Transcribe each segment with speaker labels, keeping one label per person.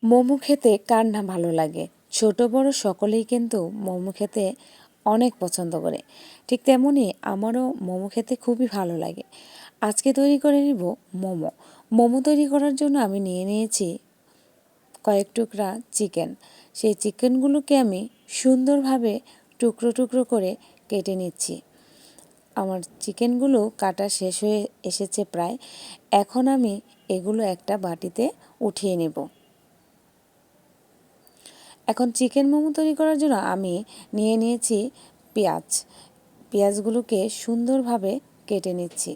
Speaker 1: মোমো খেতে কার না ভালো লাগে? ছোট বড় সকলেই কিন্তু মোমো খেতে অনেক পছন্দ করে। ঠিক তেমনই আমারও মোমো খেতে খুবই ভালো লাগে। আজকে তৈরি করে নিব মোমো। মোমো তৈরি করার জন্য আমি নিয়ে নিয়েছি কয়েক টুকরা চিকেন। সেই চিকেনগুলোকে আমি সুন্দরভাবে টুকরো টুকরো করে কেটে নিচ্ছি। আমার চিকেনগুলো কাটা শেষ হয়ে এসেছে প্রায়। এখন আমি এগুলো একটা বাটিতে উঠিয়ে নেব। এখন চিকেন মোমো তৈরি করার জন্য আমি নিয়ে নিয়েছি পেঁয়াজ। পেঁয়াজগুলোকে সুন্দরভাবে কেটে নিচ্ছি।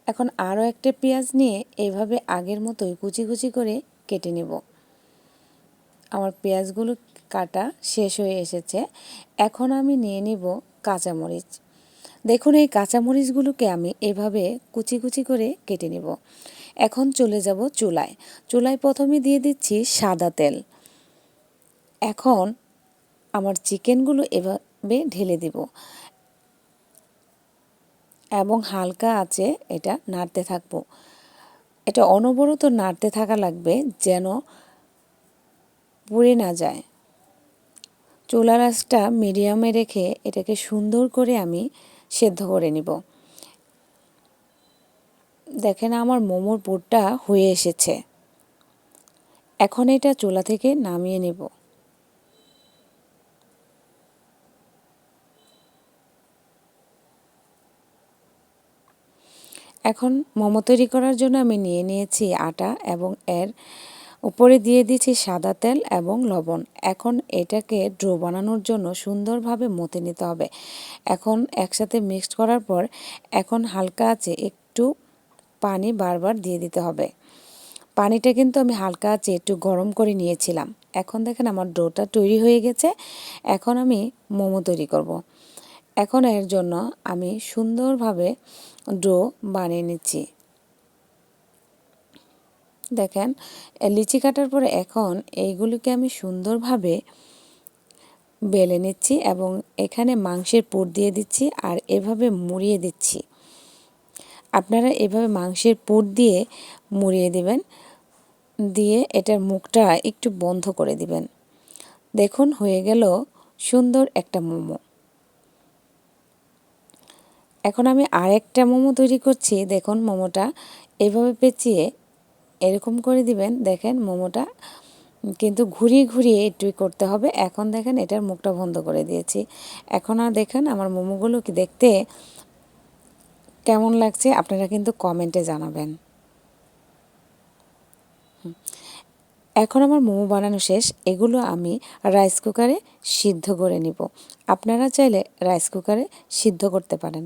Speaker 1: এখন আরও একটা পেঁয়াজ নিয়ে এভাবে আগের মতোই কুচি কুচি করে কেটে নেব। আমার পেঁয়াজগুলো কাটা শেষ হয়ে এসেছে। এখন আমি নিয়ে নিব কাঁচামরিচ। দেখুন এই কাঁচামরিচগুলোকে আমি এভাবে কুচি কুচি করে কেটে নেব। এখন চলে যাব চুলায়। চুলায় প্রথমে দিয়ে দিচ্ছি সাদা তেল। এখন আমার চিকেনগুলো এভাবে ঢেলে দিব এবং হালকা আঁচে এটা নাড়তে থাকবো। এটা অনবরত নাড়তে থাকা লাগবে যেন পুড়ে না যায়। চুলার আঁচটা মিডিয়ামে রেখে এটাকে সুন্দর করে আমি সেদ্ধ করে নিব। দেখেন আমার মোমোর পুরটা হয়ে এসেছে। এখন এটা চুলা থেকে নামিয়ে নেব। এখন মোমো তৈরি করার জন্য আমি নিয়ে নিয়েছি আটা এবং এর উপরে দিয়ে দিয়েছি সাদা তেল এবং লবণ। এখন এটাকে ডো বানানোর জন্য সুন্দরভাবে মথে নিতে হবে। এখন একসাথে মিক্সড করার পর এখন হালকা আঁচে একটু পানি বারবার দিয়ে দিতে হবে। পানিটা কিন্তু আমি হালকা আঁচে একটু গরম করে নিয়েছিলাম। এখন দেখেন আমার ডোটা তৈরি হয়ে গেছে। এখন আমি মোমো তৈরি করব। এখন এর জন্য আমি সুন্দরভাবে ডো বানিয়ে নিচ্ছি। দেখেন লিচি কাটার পরে এখন এইগুলিকে আমি সুন্দরভাবে বেলে নিচ্ছি এবং এখানে মাংসের পুর দিয়ে দিচ্ছি আর এভাবে মুড়িয়ে দিচ্ছি। আপনারা এভাবে মাংসের পুর দিয়ে মুড়িয়ে দিবেন, দিয়ে এটার মুখটা একটু বন্ধ করে দিবেন। দেখুন হয়ে গেল সুন্দর একটা মোমো। এখন আমি আরেকটা মোমো তৈরি করছি। দেখুন মোমোটা এভাবে পেঁচিয়ে এরকম করে দিবেন। দেখেন মোমোটা কিন্তু ঘুরিয়ে ঘুরিয়ে একটু করতে হবে। এখন দেখেন এটার মুখটা বন্ধ করে দিয়েছি। এখন আর দেখেন আমার মোমোগুলো কি দেখতে কেমন লাগছে আপনারা কিন্তু কমেন্টে জানাবেন। এখন আমার মোমো বানানো শেষ। এগুলো আমি রাইস কুকারে সিদ্ধ করে নিব। আপনারা চাইলে রাইস কুকারে সিদ্ধ করতে পারেন।